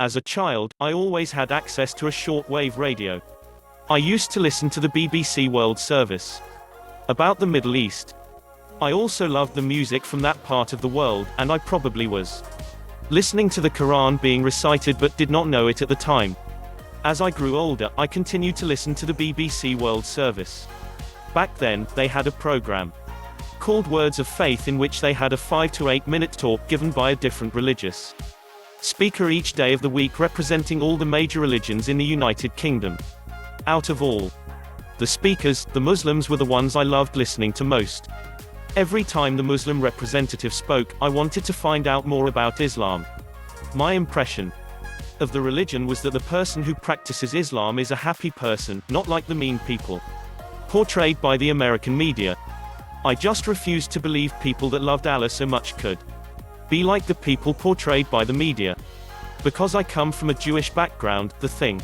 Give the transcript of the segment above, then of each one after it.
As a child, I always had access to a shortwave radio. I used to listen to the BBC World Service about the Middle East. I also loved the music from that part of the world, and I probably was listening to the Quran being recited but did not know it at the time. As I grew older, I continued to listen to the BBC World Service. Back then, they had a program called Words of Faith, in which they had a 5 to 8 minute talk given by a different religious speaker each day of the week, representing all the major religions in the United Kingdom. Out of all the speakers, the Muslims were the ones I loved listening to most. Every time the Muslim representative spoke, I wanted to find out more about Islam. My impression of the religion was that the person who practices Islam is a happy person, not like the mean people portrayed by the American media. I just refused to believe people that loved Allah so much could be like the people portrayed by the media. Because I come from a Jewish background, the thing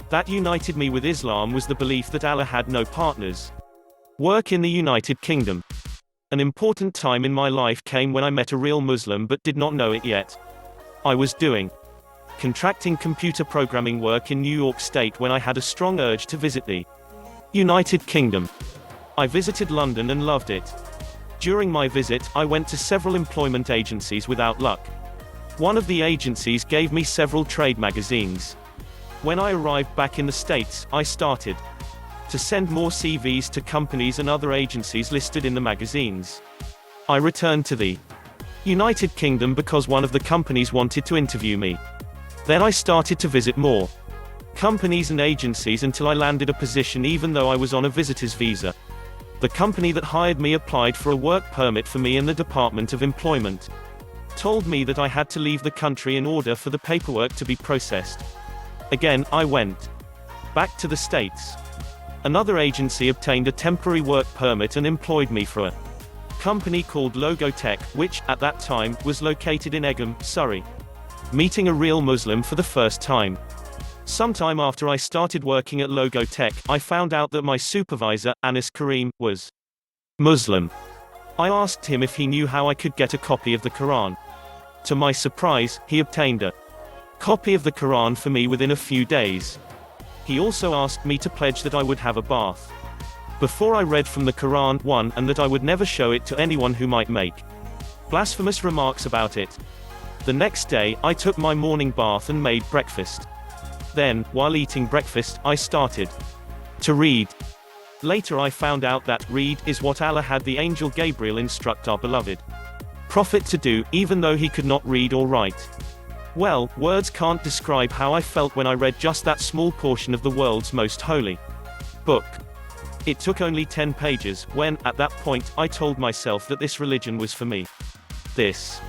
that united me with Islam was the belief that Allah had no partners. Work in the United Kingdom. An important time in my life came when I met a real Muslim but did not know it yet. I was doing contracting computer programming work in New York State when I had a strong urge to visit the United Kingdom. I visited London and loved it. During my visit, I went to several employment agencies without luck. One of the agencies gave me several trade magazines. When I arrived back in the States, I started to send more CVs to companies and other agencies listed in the magazines. I returned to the United Kingdom because one of the companies wanted to interview me. Then I started to visit more companies and agencies until I landed a position even though I was on a visitor's visa. The company that hired me applied for a work permit for me, and the Department of Employment told me that I had to leave the country in order for the paperwork to be processed. Again, I went back to the States. Another agency obtained a temporary work permit and employed me for a company called Logotech, which, at that time, was located in Egham, Surrey. Meeting a real Muslim for the first time. Sometime after I started working at Logotech, I found out that my supervisor, Anis Karim, was Muslim. I asked him if he knew how I could get a copy of the Quran. To my surprise, he obtained a copy of the Quran for me within a few days. He also asked me to pledge that I would have a bath before I read from the Quran, and that I would never show it to anyone who might make blasphemous remarks about it. The next day, I took my morning bath and made breakfast. Then, while eating breakfast, I started to read. Later I found out that read is what Allah had the angel Gabriel instruct our beloved prophet to do, even though he could not read or write. Well, words can't describe how I felt when I read just that small portion of the world's most holy book. It took only 10 pages, when, at that point, I told myself that this religion was for me. This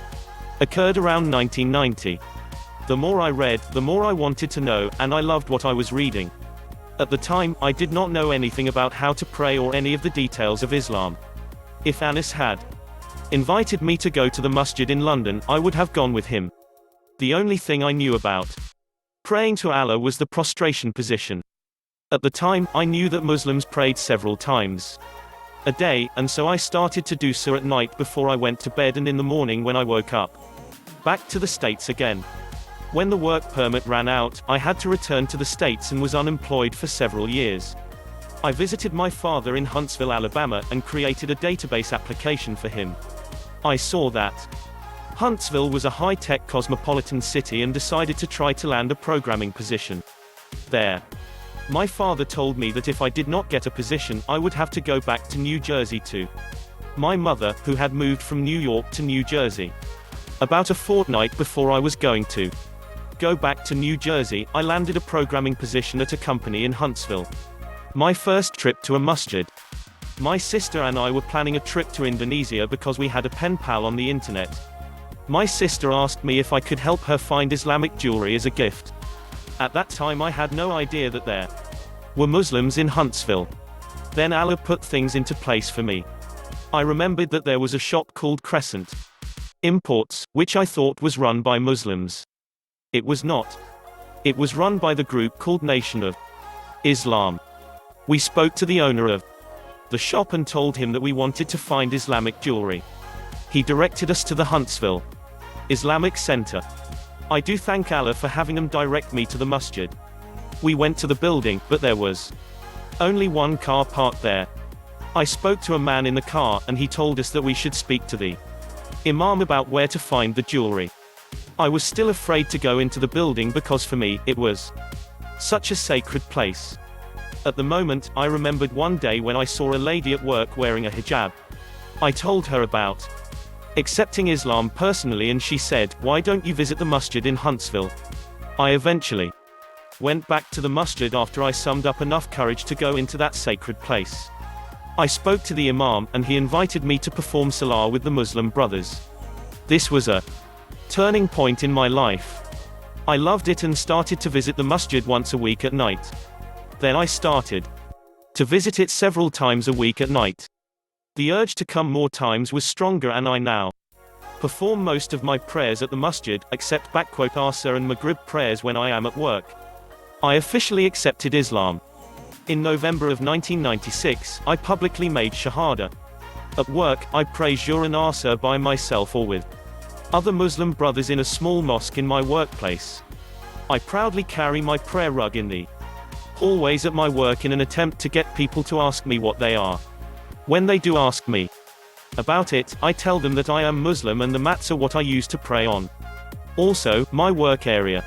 occurred around 1990. The more I read, the more I wanted to know, and I loved what I was reading. At the time, I did not know anything about how to pray or any of the details of Islam. If Anis had invited me to go to the masjid in London, I would have gone with him. The only thing I knew about praying to Allah was the prostration position. At the time, I knew that Muslims prayed several times a day, and so I started to do so at night before I went to bed and in the morning when I woke up. Back to the States again. When the work permit ran out, I had to return to the States and was unemployed for several years. I visited my father in Huntsville, Alabama, and created a database application for him. I saw that Huntsville was a high-tech cosmopolitan city and decided to try to land a programming position there. My father told me that if I did not get a position, I would have to go back to New Jersey to my mother, who had moved from New York to New Jersey. About a fortnight before I was going to go back to New Jersey, I landed a programming position at a company in Huntsville. My first trip to a masjid. My sister and I were planning a trip to Indonesia because we had a pen pal on the internet. My sister asked me if I could help her find Islamic jewelry as a gift. At that time I had no idea that there were Muslims in Huntsville. Then Allah put things into place for me. I remembered that there was a shop called Crescent Imports, which I thought was run by Muslims. It was not. It was run by the group called Nation of Islam. We spoke to the owner of the shop and told him that we wanted to find Islamic jewelry. He directed us to the Huntsville Islamic Center. I do thank Allah for having them direct me to the masjid. We went to the building, but there was only one car parked there. I spoke to a man in the car, and he told us that we should speak to the Imam about where to find the jewelry. I was still afraid to go into the building because for me, it was such a sacred place. At the moment, I remembered one day when I saw a lady at work wearing a hijab. I told her about accepting Islam personally, and she said, "Why don't you visit the masjid in Huntsville?" I eventually went back to the masjid after I summed up enough courage to go into that sacred place. I spoke to the Imam, and he invited me to perform salah with the Muslim brothers. This was a turning point in my life. I loved it and started to visit the masjid once a week at night. Then I started to visit it several times a week at night. The urge to come more times was stronger, and I now perform most of my prayers at the masjid, except Asr and Maghrib prayers when I am at work. I officially accepted Islam in November of 1996. I publicly made Shahada. At work, I pray Zuhr and Asr by myself or with other Muslim brothers in a small mosque in my workplace. I proudly carry my prayer rug in the hallways at my work in an attempt to get people to ask me what they are. When they do ask me about it, I tell them that I am Muslim and the mats are what I use to pray on. Also, my work area,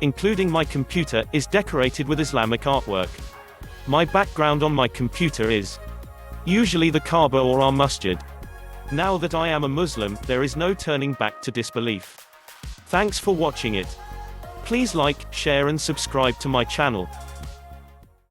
including my computer, is decorated with Islamic artwork. My background on my computer is usually the Kaaba or our masjid. Now that I am a Muslim, there is no turning back to disbelief. Thanks for watching it. Please like, share and subscribe to my channel.